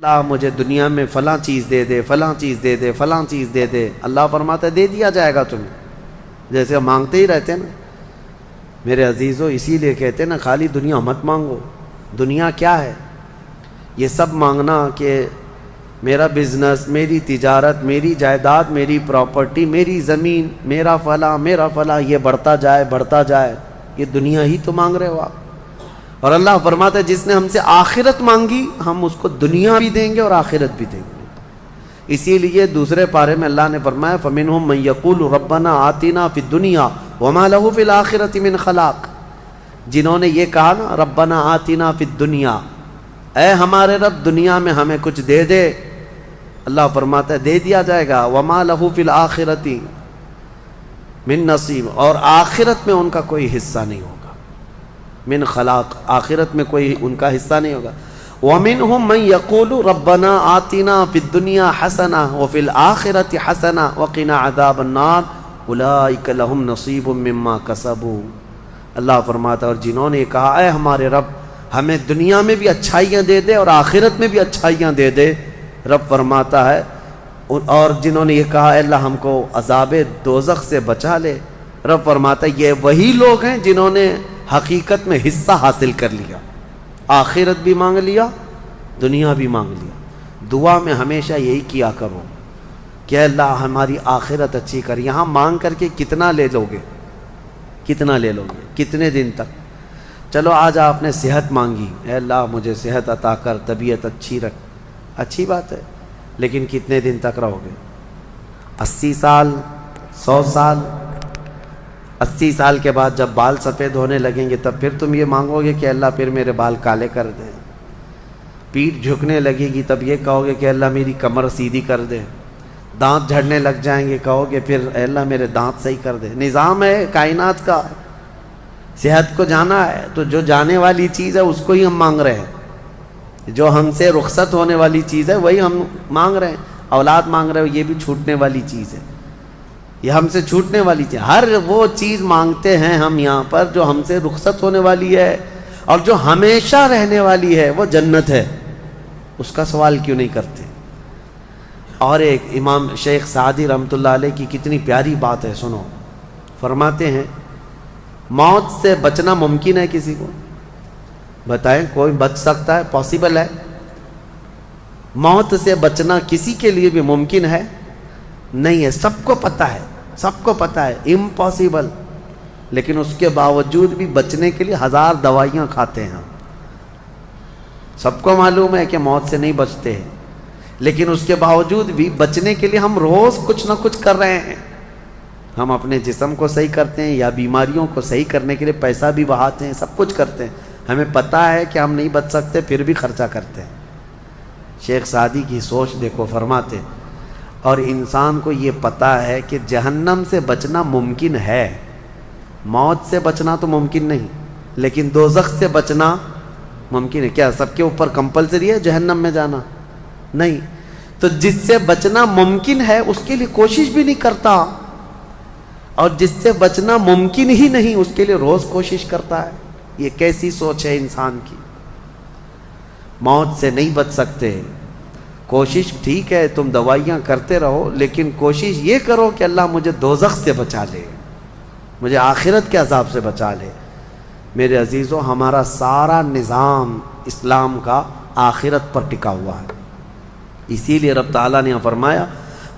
اللہ مجھے دنیا میں فلاں چیز دے دے، فلاں چیز دے دے، فلاں چیز دے دے، اللہ فرماتا ہے دے دیا جائے گا تمہیں، جیسے مانگتے ہی رہتے نا میرے عزیزو۔ اسی لیے کہتے ہیں نا خالی دنیا مت مانگو۔ دنیا کیا ہے؟ یہ سب مانگنا کہ میرا بزنس، میری تجارت، میری جائیداد، میری پراپرٹی، میری زمین، میرا فلاں یہ بڑھتا جائے بڑھتا جائے، یہ دنیا ہی تو مانگ رہے ہو آپ۔ اور اللہ فرماتا ہے جس نے ہم سے آخرت مانگی ہم اس کو دنیا بھی دیں گے اور آخرت بھی دیں گے۔ اسی لیے دوسرے پارے میں اللہ نے فرمایا فَمِنْهُمْ مَنْ يَقُولُ رَبَّنَا آتِنَا فِي الدُّنْيَا وَمَا لَهُ فِي الْآخِرَةِ مِنْ خَلَاقٍ، جنہوں نے یہ کہا نا ربنا آتنا فی الدنیا، اے ہمارے رب دنیا میں ہمیں کچھ دے دے، اللہ فرماتا ہے دے دیا جائے گا۔ وَمَا لَهُ فِي الْآخِرَةِ مِنْ نَصِيبٍ، اور آخرت میں ان کا کوئی حصہ نہیں ہوگا۔ من خلاق، آخرت میں کوئی ان کا حصہ نہیں ہوگا۔ وَمِنْهُمْ مَنْ يَقُولُ رَبَّنَا آتِنَا فِي الدُّنْيَا حَسَنَةً وَفِي الْآخِرَةِ حَسَنَةً وَقِنَا عَذَابَ النَّارِ أُولَئِكَ لَهُمْ نَصِيبٌ مِّمَّا كَسَبُوا، اللہ فرماتا ہے اور جنہوں نے کہا اے ہمارے رب ہمیں دنیا میں بھی اچھائیاں دے دے اور آخرت میں بھی اچھائیاں دے دے، رب فرماتا ہے، اور جنہوں نے یہ کہا اے اللہ ہم کو عذاب دوزخ سے بچا لے، رب فرماتا ہے یہ وہی لوگ ہیں جنہوں نے حقیقت میں حصہ حاصل کر لیا، آخرت بھی مانگ لیا، دنیا بھی مانگ لیا۔ دعا میں ہمیشہ یہی کیا کرو کہ اللہ ہماری آخرت اچھی کر۔ یہاں مانگ کر کے کتنا لے لو گے؟ کتنا لے لو گے؟ کتنے دن تک؟ چلو آج آپ نے صحت مانگی، اے اللہ مجھے صحت عطا کر، طبیعت اچھی رکھ، اچھی بات ہے، لیکن کتنے دن تک رہو گے؟ 80 سال، 100 سال؟ 80 سال کے بعد جب بال سفید ہونے لگیں گے تب پھر تم یہ مانگو گے کہ اللہ پھر میرے بال کالے کر دے؟ پیٹھ جھکنے لگے گی تب یہ کہو گے کہ اللہ میری کمر سیدھی کر دے؟ دانت جھڑنے لگ جائیں گے کہو گے پھر اے اللہ میرے دانت صحیح کر دے؟ نظام ہے کائنات کا، صحت کو جانا ہے تو جو جانے والی چیز ہے اس کو ہی ہم مانگ رہے ہیں، جو ہم سے رخصت ہونے والی چیز ہے وہی ہم مانگ رہے ہیں۔ اولاد مانگ رہے ہو یہ بھی چھوٹنے والی چیز ہے، یہ ہم سے چھوٹنے والی چیز، ہر وہ چیز مانگتے ہیں ہم یہاں پر جو ہم سے رخصت ہونے والی ہے، اور جو ہمیشہ رہنے والی ہے وہ جنت ہے، اس کا سوال کیوں نہیں کرتے؟ اور ایک امام شیخ سعدی رحمۃ اللہ علیہ کی کتنی پیاری بات ہے، سنو، فرماتے ہیں موت سے بچنا ممکن ہے کسی کو؟ بتائیں کوئی بچ سکتا ہے؟ پاسبل ہے؟ موت سے بچنا کسی کے لیے بھی ممکن ہے؟ نہیں ہے، سب کو پتہ ہے، سب کو پتہ ہے امپاسبل، لیکن اس کے باوجود بھی بچنے کے لیے 1000 دوائیاں کھاتے ہیں ہم۔ سب کو معلوم ہے کہ موت سے نہیں بچتے ہیں، لیکن اس کے باوجود بھی بچنے کے لیے ہم روز کچھ نہ کچھ کر رہے ہیں۔ ہم اپنے جسم کو صحیح کرتے ہیں یا بیماریوں کو صحیح کرنے کے لیے پیسہ بھی بہاتے ہیں، سب کچھ کرتے ہیں، ہمیں پتہ ہے کہ ہم نہیں بچ سکتے پھر بھی خرچہ کرتے ہیں۔ شیخ سعدی کی سوچ دیکھو، فرماتے اور انسان کو یہ پتہ ہے کہ جہنم سے بچنا ممکن ہے، موت سے بچنا تو ممکن نہیں، لیکن دوزخ سے بچنا ممکن ہے۔ کیا سب کے اوپر کمپلسری ہے جہنم میں جانا؟ نہیں، تو جس سے بچنا ممکن ہے اس کے لیے کوشش بھی نہیں کرتا، اور جس سے بچنا ممکن ہی نہیں اس کے لیے روز کوشش کرتا ہے۔ یہ کیسی سوچ ہے انسان کی؟ موت سے نہیں بچ سکتے، کوشش ٹھیک ہے تم دوائیاں کرتے رہو، لیکن کوشش یہ کرو کہ اللہ مجھے دوزخ سے بچا لے، مجھے آخرت کے عذاب سے بچا لے۔ میرے عزیزو ہمارا سارا نظام اسلام کا آخرت پر ٹکا ہوا ہے، اسی لیے رب تعالیٰ نے فرمایا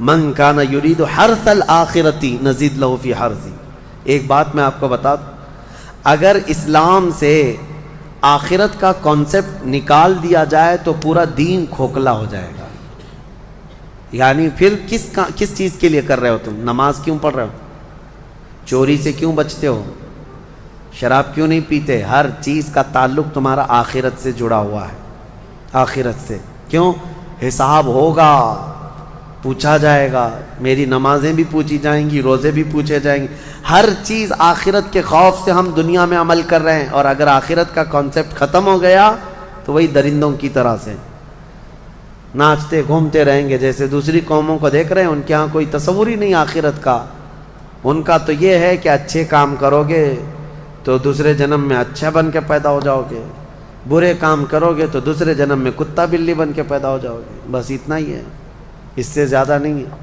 من کان یرید حرث الآخرۃ نزید لہ فی حرثہ۔ ایک بات میں آپ کو بتا دوں، اگر اسلام سے آخرت کا کانسیپٹ نکال دیا جائے تو پورا دین کھوکھلا ہو جائے گا۔ یعنی پھر کس چیز کے لیے کر رہے ہو تم؟ نماز کیوں پڑھ رہے ہو؟ چوری سے کیوں بچتے ہو؟ شراب کیوں نہیں پیتے؟ ہر چیز کا تعلق تمہارا آخرت سے جڑا ہوا ہے، آخرت سے۔ کیوں؟ حساب ہوگا، پوچھا جائے گا، میری نمازیں بھی پوچھی جائیں گی، روزے بھی پوچھے جائیں گے، ہر چیز آخرت کے خوف سے ہم دنیا میں عمل کر رہے ہیں، اور اگر آخرت کا کانسیپٹ ختم ہو گیا تو وہی درندوں کی طرح سے ناچتے گھومتے رہیں گے۔ جیسے دوسری قوموں کو دیکھ رہے ہیں، ان کے ہاں کوئی تصور ہی نہیں آخرت کا، ان کا تو یہ ہے کہ اچھے کام کرو گے تو دوسرے جنم میں اچھا بن کے پیدا ہو جاؤ گے، برے کام کرو گے تو دوسرے جنم میں کتا بلی بن کے پیدا ہو جاؤ گے، بس اتنا ہی ہے، اس سے زیادہ نہیں ہے۔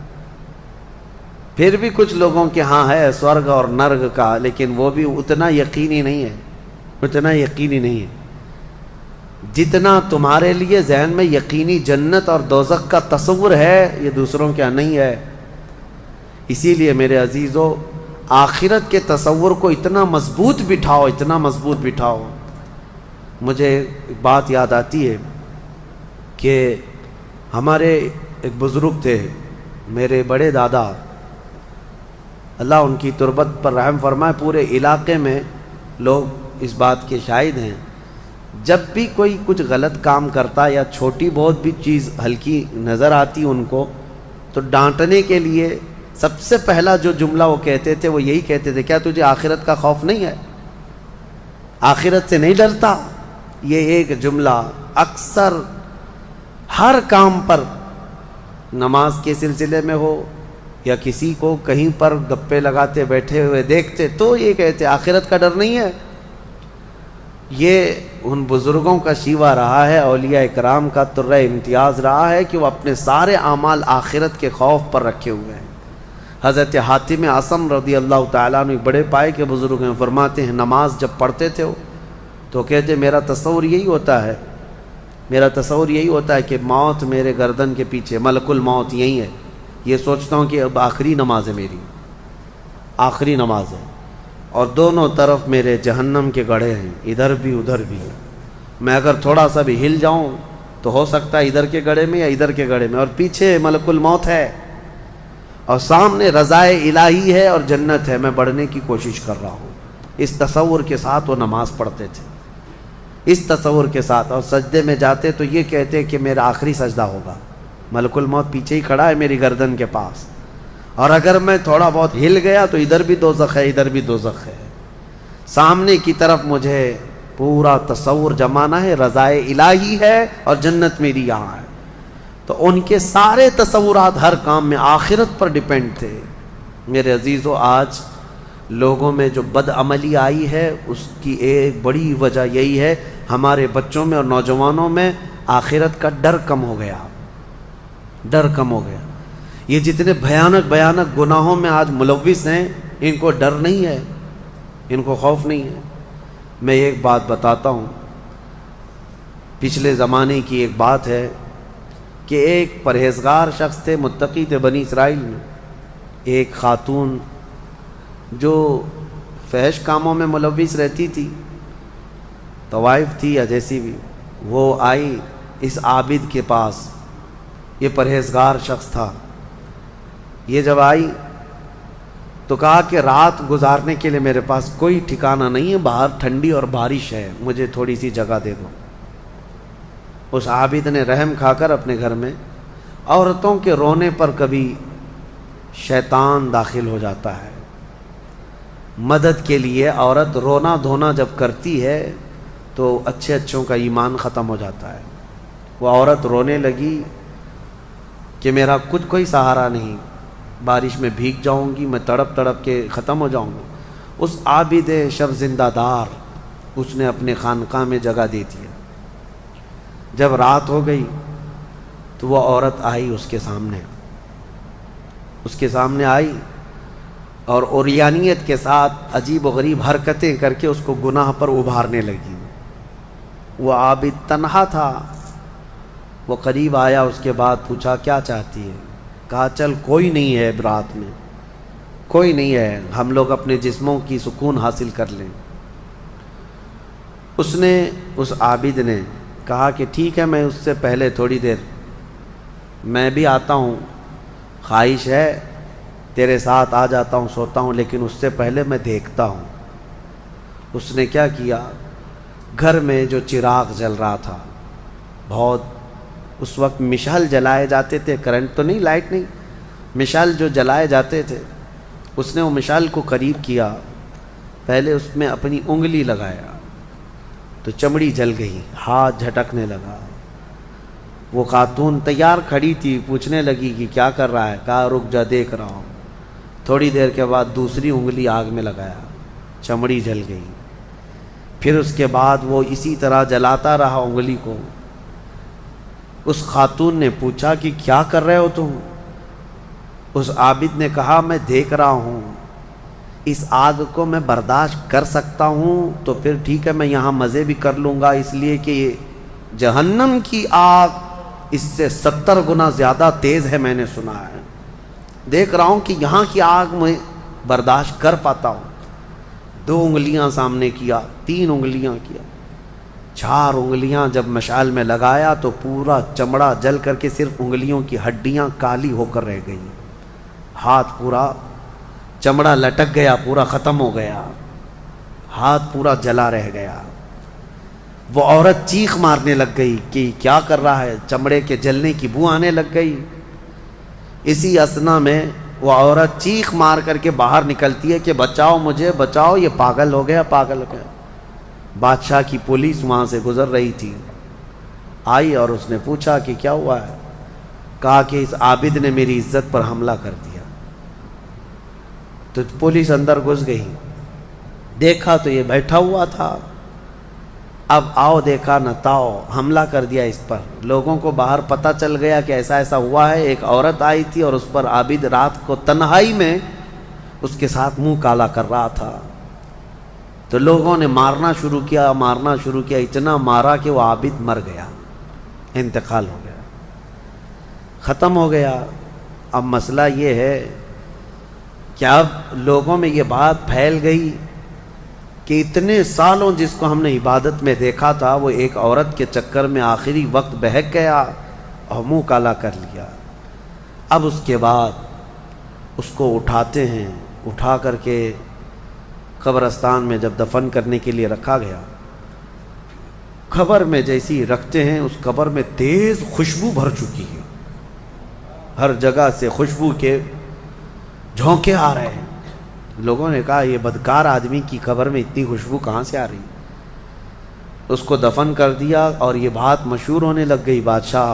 پھر بھی کچھ لوگوں کے ہاں ہے سورگ اور نرگ کا، لیکن وہ بھی اتنا یقینی نہیں ہے، اتنا یقینی نہیں ہے جتنا تمہارے لیے ذہن میں یقینی جنت اور دوزخ کا تصور ہے، یہ دوسروں کے ہاں نہیں ہے۔ اسی لیے میرے عزیزو، آخرت کے تصور کو اتنا مضبوط بٹھاؤ، اتنا مضبوط بٹھاؤ۔ مجھے ایک بات یاد آتی ہے کہ ہمارے ایک بزرگ تھے، میرے بڑے دادا، اللہ ان کی تربت پر رحم فرمائے، پورے علاقے میں لوگ اس بات کے شاہد ہیں، جب بھی کوئی کچھ غلط کام کرتا یا چھوٹی بہت بھی چیز ہلکی نظر آتی ان کو، تو ڈانٹنے کے لیے سب سے پہلا جو جملہ وہ کہتے تھے وہ یہی کہتے تھے، کیا تجھے آخرت کا خوف نہیں ہے؟ آخرت سے نہیں ڈرتا؟ یہ ایک جملہ اکثر ہر کام پر، نماز کے سلسلے میں ہو یا کسی کو کہیں پر گپے لگاتے بیٹھے ہوئے دیکھتے تو یہ کہتے آخرت کا ڈر نہیں ہے۔ یہ ان بزرگوں کا شیوا رہا ہے، اولیاء اکرام کا طرہ امتیاز رہا ہے کہ وہ اپنے سارے اعمال آخرت کے خوف پر رکھے ہوئے ہیں۔ حضرت حاتم اعصم رضی اللہ تعالیٰ عنہ بڑے پائے کے بزرگ ہیں، فرماتے ہیں نماز جب پڑھتے تھے وہ تو کہتے میرا تصور یہی ہوتا ہے، میرا تصور یہی ہوتا ہے کہ موت میرے گردن کے پیچھے، ملک الموت یہی ہے، یہ سوچتا ہوں کہ اب آخری نماز ہے، میری آخری نماز ہے، اور دونوں طرف میرے جہنم کے گڑھے ہیں، ادھر بھی ادھر بھی، میں اگر تھوڑا سا بھی ہل جاؤں تو ہو سکتا ہے ادھر کے گڑھے میں یا ادھر کے گڑھے میں، اور پیچھے ملک الموت ہے اور سامنے رضائے الہی ہے اور جنت ہے، میں بڑھنے کی کوشش کر رہا ہوں۔ اس تصور کے ساتھ وہ نماز پڑھتے تھے، اس تصور کے ساتھ، اور سجدے میں جاتے تو یہ کہتے کہ میرا آخری سجدہ ہوگا، ملک الموت پیچھے ہی کھڑا ہے میری گردن کے پاس، اور اگر میں تھوڑا بہت ہل گیا تو ادھر بھی دوزخ ہے، ادھر بھی دوزخ ہے، سامنے کی طرف مجھے پورا تصور جمانا ہے، رضائے الہی ہے اور جنت میری یہاں ہے۔ تو ان کے سارے تصورات ہر کام میں آخرت پر ڈیپینڈ تھے۔ میرے عزیزو، آج لوگوں میں جو بد عملی آئی ہے اس کی ایک بڑی وجہ یہی ہے، ہمارے بچوں میں اور نوجوانوں میں آخرت کا ڈر کم ہو گیا، ڈر کم ہو گیا۔ یہ جتنے بھیانک بھیانک گناہوں میں آج ملوث ہیں، ان کو ڈر نہیں ہے، ان کو خوف نہیں ہے۔ میں ایک بات بتاتا ہوں، پچھلے زمانے کی ایک بات ہے کہ ایک پرہیزگار شخص تھے، متقی تھے بنی اسرائیل میں، ایک خاتون جو فحش کاموں میں ملوث رہتی تھی، طوائف تھی یا جیسی بھی، وہ آئی اس عابد کے پاس، یہ پرہیزگار شخص تھا۔ یہ جب آئی تو کہا کہ رات گزارنے کے لیے میرے پاس کوئی ٹھکانہ نہیں ہے، باہر ٹھنڈی اور بارش ہے، مجھے تھوڑی سی جگہ دے دو۔ اس عابد نے رحم کھا کر اپنے گھر میں، عورتوں کے رونے پر کبھی شیطان داخل ہو جاتا ہے، مدد کے لیے عورت رونا دھونا جب کرتی ہے تو اچھے اچھوں کا ایمان ختم ہو جاتا ہے۔ وہ عورت رونے لگی کہ میرا کچھ کوئی سہارا نہیں، بارش میں بھیگ جاؤں گی، میں تڑپ تڑپ کے ختم ہو جاؤں گا۔ اس عابد شب زندہ دار اس نے اپنے خانقاہ میں جگہ دی تھی۔ جب رات ہو گئی تو وہ عورت آئی اس کے سامنے آئی اور عریانیت کے ساتھ عجیب و غریب حرکتیں کر کے اس کو گناہ پر ابھارنے لگی۔ وہ عابد تنہا تھا، وہ قریب آیا، اس کے بعد پوچھا کیا چاہتی ہے؟ کہا چل کوئی نہیں ہے رات میں، کوئی نہیں ہے، ہم لوگ اپنے جسموں کی سکون حاصل کر لیں۔ اس عابد نے کہا کہ ٹھیک ہے، میں اس سے پہلے تھوڑی دیر میں بھی آتا ہوں، خواہش ہے تیرے ساتھ آ جاتا ہوں، سوتا ہوں، لیکن اس سے پہلے میں دیکھتا ہوں۔ اس نے کیا کیا، گھر میں جو چراغ جل رہا تھا، بہت اس وقت مشعل جلائے جاتے تھے، کرنٹ تو نہیں، لائٹ نہیں، مشعل جو جلائے جاتے تھے، اس نے وہ مشعل کو قریب کیا، پہلے اس میں اپنی انگلی لگایا تو چمڑی جل گئی، ہاتھ جھٹکنے لگا۔ وہ خاتون تیار کھڑی تھی، پوچھنے لگی کہ کیا کر رہا ہے؟ کہا رک جا، دیکھ رہا ہوں۔ تھوڑی دیر کے بعد دوسری انگلی آگ میں لگایا، چمڑی جل گئی۔ پھر اس کے بعد وہ اسی طرح جلاتا رہا انگلی کو۔ اس خاتون نے پوچھا کہ کیا کر رہے ہو تم؟ اس عابد نے کہا میں دیکھ رہا ہوں، اس آگ کو میں برداشت کر سکتا ہوں تو پھر ٹھیک ہے، میں یہاں مزے بھی کر لوں گا، اس لیے کہ جہنم کی آگ اس سے 70 گنا زیادہ تیز ہے، میں نے سنا ہے، دیکھ رہا ہوں کہ یہاں کی آگ میں برداشت کر پاتا ہوں۔ 2 انگلیاں سامنے کیا، 3 انگلیاں کیا، 4 انگلیاں جب مشعل میں لگایا تو پورا چمڑا جل کر کے صرف انگلیوں کی ہڈیاں کالی ہو کر رہ گئیں، ہاتھ پورا چمڑا لٹک گیا، پورا ختم ہو گیا، ہاتھ پورا جلا رہ گیا۔ وہ عورت چیخ مارنے لگ گئی کہ کیا کر رہا ہے، چمڑے کے جلنے کی بو آنے لگ گئی۔ اسی اثنا میں وہ عورت چیخ مار کر کے باہر نکلتی ہے کہ بچاؤ مجھے، بچاؤ، یہ پاگل ہو گیا، پاگل ہو گیا۔ بادشاہ کی پولیس وہاں سے گزر رہی تھی، آئی اور اس نے پوچھا کہ کیا ہوا ہے؟ کہا کہ اس عابد نے میری عزت پر حملہ کر دیا۔ تو پولیس اندر گھس گئی، دیکھا تو یہ بیٹھا ہوا تھا، اب آؤ دیکھا نہ تاؤ، حملہ کر دیا اس پر۔ لوگوں کو باہر پتہ چل گیا کہ ایسا ایسا ہوا ہے، ایک عورت آئی تھی اور اس پر عابد رات کو تنہائی میں اس کے ساتھ منہ کالا کر رہا تھا۔ تو لوگوں نے مارنا شروع کیا، اتنا مارا کہ وہ عابد مر گیا، انتقال ہو گیا، ختم ہو گیا۔ اب مسئلہ یہ ہے کہ اب لوگوں میں یہ بات پھیل گئی کہ اتنے سالوں جس کو ہم نے عبادت میں دیکھا تھا وہ ایک عورت کے چکر میں آخری وقت بہک گیا اور منہ کالا کر لیا۔ اب اس کے بعد اس کو اٹھاتے ہیں، اٹھا کر کے قبرستان میں جب دفن کرنے کے لیے رکھا گیا، قبر میں جیسی رکھتے ہیں اس قبر میں تیز خوشبو بھر چکی ہے، ہر جگہ سے خوشبو کے جھونکے آ رہے ہیں۔ لوگوں نے کہا یہ بدکار آدمی کی قبر میں اتنی خوشبو کہاں سے آ رہی؟ اس کو دفن کر دیا اور یہ بات مشہور ہونے لگ گئی۔ بادشاہ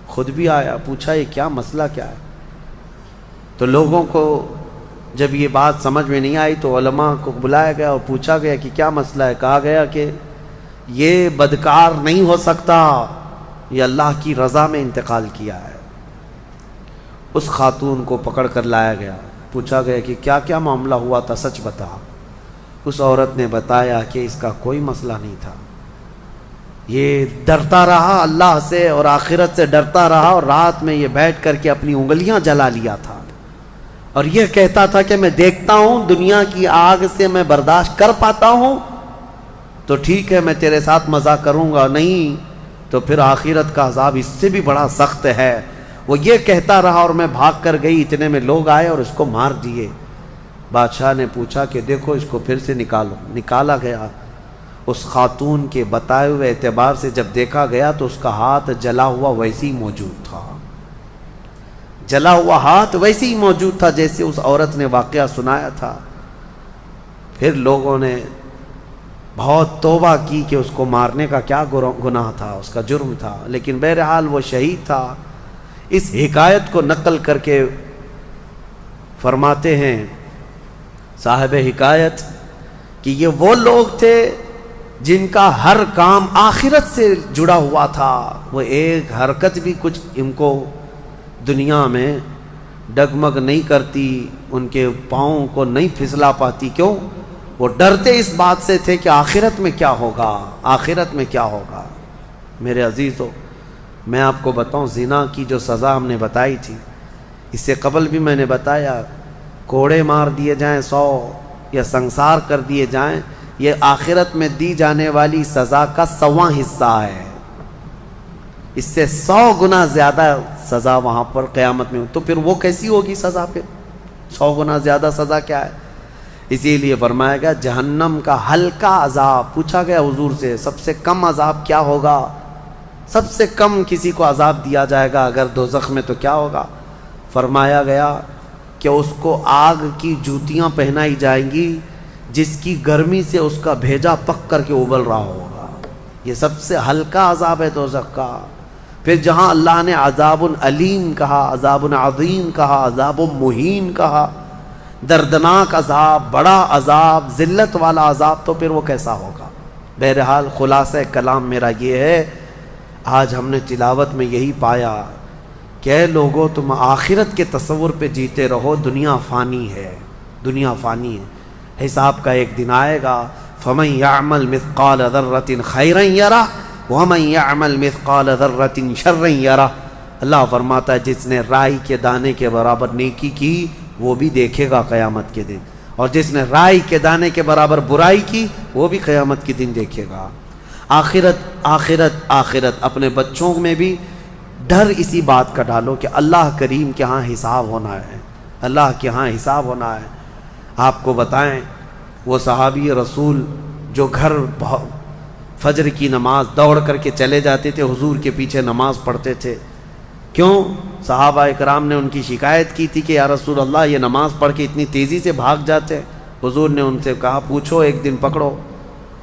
خود بھی آیا، پوچھا یہ کیا مسئلہ کیا ہے؟ تو لوگوں کو جب یہ بات سمجھ میں نہیں آئی تو علماء کو بلایا گیا اور پوچھا گیا کہ کیا مسئلہ ہے؟ کہا گیا کہ یہ بدکار نہیں ہو سکتا، یہ اللہ کی رضا میں انتقال کیا ہے۔ اس خاتون کو پکڑ کر لایا گیا، پوچھا گیا کہ کیا کیا معاملہ ہوا تھا، سچ بتا۔ اس عورت نے بتایا کہ اس کا کوئی مسئلہ نہیں تھا، یہ ڈرتا رہا اللہ سے اور آخرت سے ڈرتا رہا، اور رات میں یہ بیٹھ کر کے اپنی انگلیاں جلا لیا تھا، اور یہ کہتا تھا کہ میں دیکھتا ہوں دنیا کی آگ سے میں برداشت کر پاتا ہوں تو ٹھیک ہے میں تیرے ساتھ مزہ کروں گا، نہیں تو پھر آخرت کا عذاب اس سے بھی بڑا سخت ہے۔ وہ یہ کہتا رہا اور میں بھاگ کر گئی، اتنے میں لوگ آئے اور اس کو مار دیے۔ بادشاہ نے پوچھا کہ دیکھو اس کو پھر سے نکالو، نکالا گیا۔ اس خاتون کے بتائے ہوئے اعتبار سے جب دیکھا گیا تو اس کا ہاتھ جلا ہوا ویسے ہی موجود تھا، جلا ہوا ہاتھ ویسے ہی موجود تھا جیسے اس عورت نے واقعہ سنایا تھا۔ پھر لوگوں نے بہت توبہ کی کہ اس کو مارنے کا کیا گناہ تھا، اس کا جرم تھا، لیکن بہرحال وہ شہید تھا۔ اس حکایت کو نقل کر کے فرماتے ہیں صاحب حکایت کہ یہ وہ لوگ تھے جن کا ہر کام آخرت سے جڑا ہوا تھا، وہ ایک حرکت بھی کچھ ان کو دنیا میں ڈگمگ نہیں کرتی، ان کے پاؤں کو نہیں پھسلا پاتی۔ کیوں؟ وہ ڈرتے اس بات سے تھے کہ آخرت میں کیا ہوگا، آخرت میں کیا ہوگا۔ میرے عزیزو، میں آپ کو بتاؤں زنا کی جو سزا ہم نے بتائی تھی، اس سے قبل بھی میں نے بتایا، کوڑے مار دیے جائیں 100 یا سنسار کر دیے جائیں، یہ آخرت میں دی جانے والی سزا کا 100واں حصہ ہے، اس سے 100 گنا زیادہ سزا وہاں پر قیامت میں۔ تو پھر وہ کیسی ہوگی سزا؟ پھر 100 گنا زیادہ سزا کیا ہے؟ اسی لیے فرمایا گیا جہنم کا ہلکا عذاب۔ پوچھا گیا حضور سے سب سے کم عذاب کیا ہوگا؟ سب سے کم کسی کو عذاب دیا جائے گا اگر دوزخ میں تو کیا ہوگا؟ فرمایا گیا کہ اس کو آگ کی جوتیاں پہنائی جائیں گی جس کی گرمی سے اس کا بھیجا پک کر کے ابل رہا ہوگا۔ یہ سب سے ہلکا عذاب ہے دوزخ کا۔ پھر جہاں اللہ نے عذاب علیم کہا، عذاب عظیم کہا، عذاب مہین کہا، دردناک عذاب، بڑا عذاب، ذلت والا عذاب، تو پھر وہ کیسا ہوگا؟ بہرحال خلاصہ کلام میرا یہ ہے، آج ہم نے تلاوت میں یہی پایا کہ اے لوگو تم آخرت کے تصور پہ جیتے رہو، دنیا فانی ہے، دنیا فانی ہے، حساب کا ایک دن آئے گا۔ فَمَن يَعْمَلْ مِثْقَالَ ذَرَّةٍ خَيْرًا يَرَهُ وَمَن يَعْمَلْ مِثْقَالَ ذَرَّةٍ شَرًّا يَرَهُ۔ اللہ فرماتا ہے جس نے رائی کے دانے کے برابر نیکی کی وہ بھی دیکھے گا قیامت کے دن، اور جس نے رائی کے دانے کے برابر برائی کی وہ بھی قیامت کے دن دیکھے گا۔ آخرت آخرت آخرت، اپنے بچوں میں بھی ڈر اسی بات کا ڈالو کہ اللہ کریم کے ہاں حساب ہونا ہے، اللہ کے ہاں حساب ہونا ہے۔ آپ کو بتائیں وہ صحابی رسول جو گھر فجر کی نماز دوڑ کر کے چلے جاتے تھے، حضور کے پیچھے نماز پڑھتے تھے، کیوں؟ صحابہ اکرام نے ان کی شکایت کی تھی کہ یا رسول اللہ یہ نماز پڑھ کے اتنی تیزی سے بھاگ جاتے۔ حضور نے ان سے کہا پوچھو، ایک دن پکڑو۔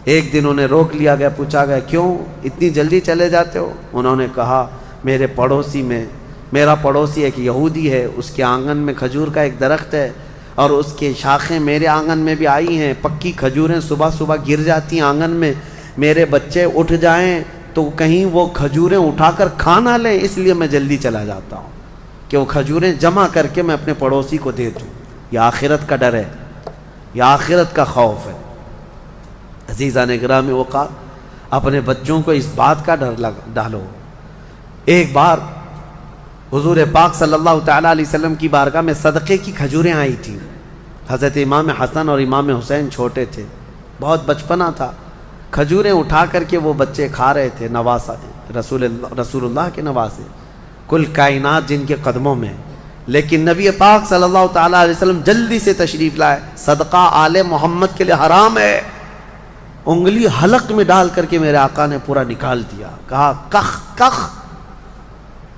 ایک دن انہیں روک لیا گیا، پوچھا گیا کیوں اتنی جلدی چلے جاتے ہو؟ انہوں نے کہا میرے پڑوسی میں، میرا پڑوسی ایک یہودی ہے، اس کے آنگن میں کھجور کا ایک درخت ہے اور اس کے شاخیں میرے آنگن میں بھی آئی ہیں، پکی کھجوریں صبح صبح گر جاتی ہیں آنگن میں، میرے بچے اٹھ جائیں تو کہیں وہ کھجوریں اٹھا کر کھا نہ لیں، اس لیے میں جلدی چلا جاتا ہوں کہ وہ کھجوریں جمع کر کے میں اپنے پڑوسی کو دے دوں۔ یہ آخرت کا ڈر ہے، یہ آخرت کا خوف ہے۔ عزیزان گرامی اوقات، اپنے بچوں کو اس بات کا ڈر ڈالو۔ ایک بار حضور پاک صلی اللہ تعالیٰ علیہ وسلم کی بارگاہ میں صدقے کی کھجوریں آئی تھیں۔ حضرت امام حسن اور امام حسین چھوٹے تھے، بہت بچپنا تھا، کھجوریں اٹھا کر کے وہ بچے کھا رہے تھے، نواسا رسول اللہ کے نواسے، کل کائنات جن کے قدموں میں، لیکن نبی پاک صلی اللہ تعالیٰ علیہ وسلم جلدی سے تشریف لائے۔ صدقہ آل محمد کے لیے حرام ہے، انگلی حلق میں ڈال کر کے میرے آقا نے پورا نکال دیا، کہا کخ کخ،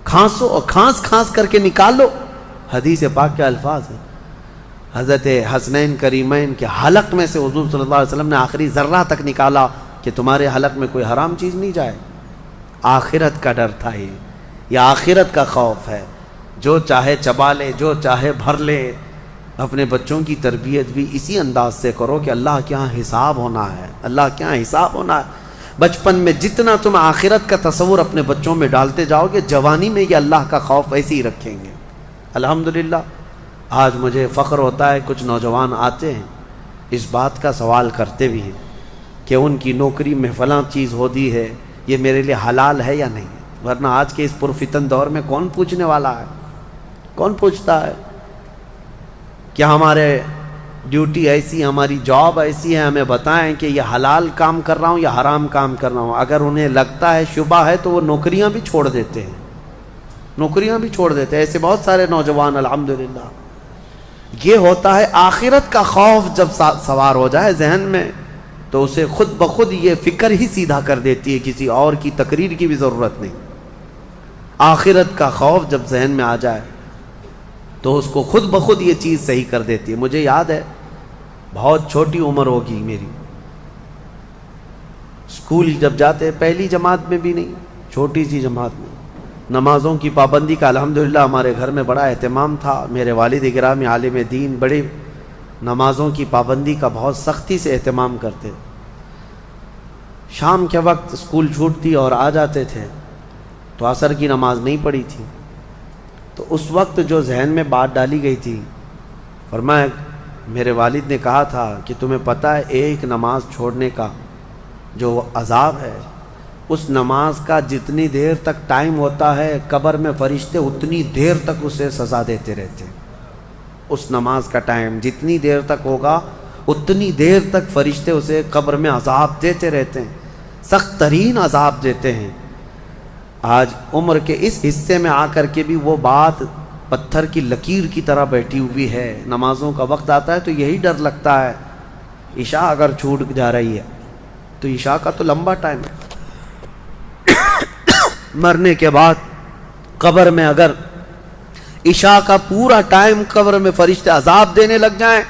کھانسو اور کھانس کھانس کر کے نکال لو۔ حدیث پاک کے الفاظ ہیں۔ حضرت حسنین کریمین کے حلق میں سے حضور صلی اللہ علیہ وسلم نے آخری ذرہ تک نکالا کہ تمہارے حلق میں کوئی حرام چیز نہیں جائے۔ آخرت کا ڈر تھا یہ آخرت کا خوف ہے۔ جو چاہے چبا لے، جو چاہے بھر لے۔ اپنے بچوں کی تربیت بھی اسی انداز سے کرو کہ اللہ کے ہاں حساب ہونا ہے، اللہ کے ہاں حساب ہونا ہے۔ بچپن میں جتنا تم آخرت کا تصور اپنے بچوں میں ڈالتے جاؤ گے، جوانی میں یہ اللہ کا خوف ایسے ہی رکھیں گے۔ الحمدللہ آج مجھے فخر ہوتا ہے، کچھ نوجوان آتے ہیں اس بات کا سوال کرتے بھی ہیں کہ ان کی نوکری میں فلاں چیز ہوتی ہے، یہ میرے لیے حلال ہے یا نہیں، ورنہ آج کے اس پرفتن دور میں کون پوچھنے والا ہے؟ کون پوچھتا ہے؟ کیا ہمارے ڈیوٹی ایسی، ہماری جاب ایسی ہے، ہمیں بتائیں کہ یہ حلال کام کر رہا ہوں یا حرام کام کر رہا ہوں۔ اگر انہیں لگتا ہے شبہ ہے تو وہ نوکریاں بھی چھوڑ دیتے ہیں، نوکریاں بھی چھوڑ دیتے ہیں۔ ایسے بہت سارے نوجوان الحمدللہ۔ یہ ہوتا ہے آخرت کا خوف جب سوار ہو جائے ذہن میں تو اسے خود بخود یہ فکر ہی سیدھا کر دیتی ہے، کسی اور کی تقریر کی بھی ضرورت نہیں۔ آخرت کا خوف جب ذہن میں آ جائے تو اس کو خود بخود یہ چیز صحیح کر دیتی ہے۔ مجھے یاد ہے بہت چھوٹی عمر ہوگی میری، اسکول جب جاتے پہلی جماعت میں بھی نہیں، چھوٹی سی جماعت میں، نمازوں کی پابندی کا الحمدللہ ہمارے گھر میں بڑا اہتمام تھا۔ میرے والد گرامی عالم دین، بڑے نمازوں کی پابندی کا بہت سختی سے اہتمام کرتے۔ شام کے وقت اسکول چھوٹتی اور آ جاتے تھے تو عصر کی نماز نہیں پڑھی تھی، تو اس وقت جو ذہن میں بات ڈالی گئی تھی، فرمایا میرے والد نے کہا تھا کہ تمہیں پتہ ہے ایک نماز چھوڑنے کا جو عذاب ہے، اس نماز کا جتنی دیر تک ٹائم ہوتا ہے قبر میں فرشتے اتنی دیر تک اسے سزا دیتے رہتے ہیں۔ اس نماز کا ٹائم جتنی دیر تک ہوگا اتنی دیر تک فرشتے اسے قبر میں عذاب دیتے رہتے ہیں، سخت ترین عذاب دیتے ہیں۔ آج عمر کے اس حصے میں آ کر کے بھی وہ بات پتھر کی لکیر کی طرح بیٹھی ہوئی ہے۔ نمازوں کا وقت آتا ہے تو یہی ڈر لگتا ہے، عشاء اگر چھوٹ جا رہی ہے تو عشاء کا تو لمبا ٹائم ہے، مرنے کے بعد قبر میں اگر عشاء کا پورا ٹائم قبر میں فرشتے عذاب دینے لگ جائیں،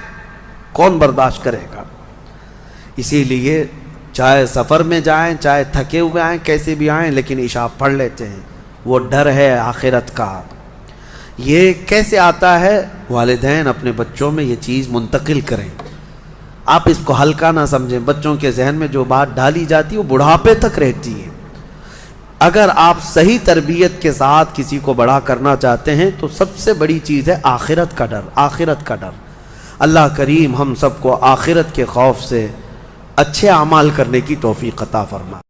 کون برداشت کرے گا؟ اسی لیے چاہے سفر میں جائیں، چاہے تھکے ہوئے آئیں، کیسے بھی آئیں، لیکن عشاء پڑھ لیتے ہیں۔ وہ ڈر ہے آخرت کا۔ یہ کیسے آتا ہے؟ والدین اپنے بچوں میں یہ چیز منتقل کریں۔ آپ اس کو ہلکا نہ سمجھیں. بچوں کے ذہن میں جو بات ڈالی جاتی ہے وہ بڑھاپے تک رہتی ہے. اگر آپ صحیح تربیت کے ساتھ کسی کو بڑا کرنا چاہتے ہیں تو سب سے بڑی چیز ہے آخرت کا ڈر. آخرت کا ڈر. اللہ کریم ہم سب کو آخرت کے خوف سے اچھے اعمال کرنے کی توفیق عطا فرمائے.